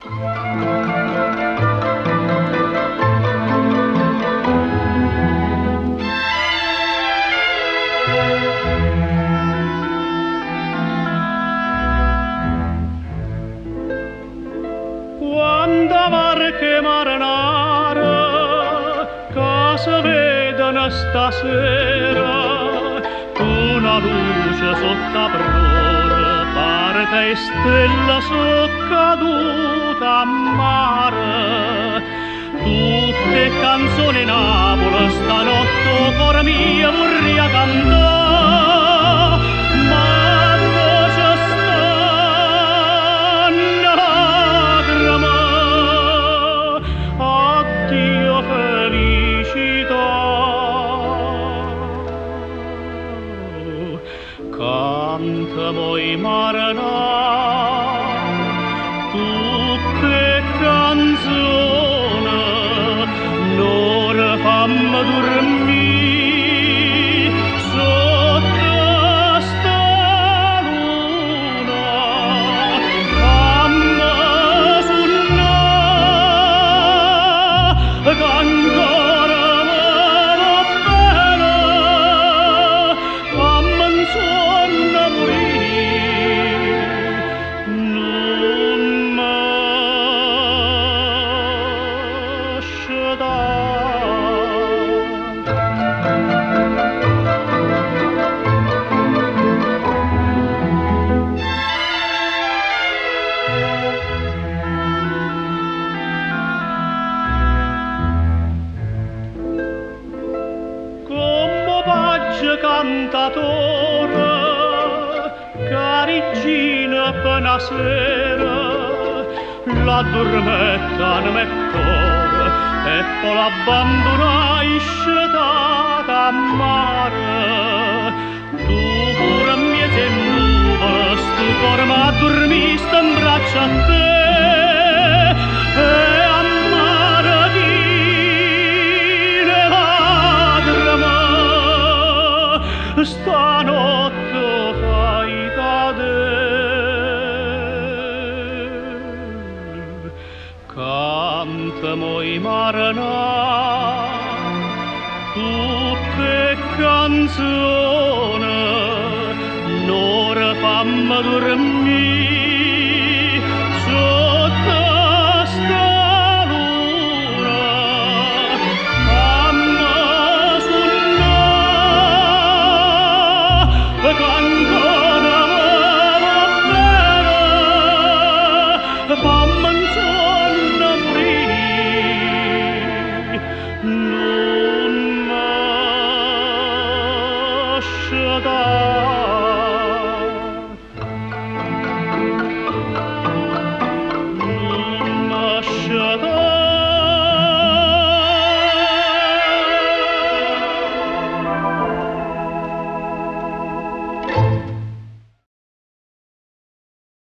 Quando varche marinara casa vedono stasera, una luce sotto a prora, parte e stella so caduta a mare. Tutte canzoni Napoli stanotte cuore mio vorrei cantare, ma voce stanno lacrime. Addio felicità, canta moi marinà, tutte canzoni non fammi dormì sotto sta luna, fammi suonare che ancora me va bene, fammi un sonno morire, non m'asce come pace cantatore, carigina appena sera, l'addormentano me cuore e poi l'abbandonai scetata a mare. Tu pure mi sei nuvola, stu cuore m'addormista in braccio a te e a mare di lacrime stanotte fai cadere. Canta moi marinà, tutte canzoni non fammi dormì sotto sta luna, fammi suonare che ancora me va bene, fammi un sonno morire, non m'asce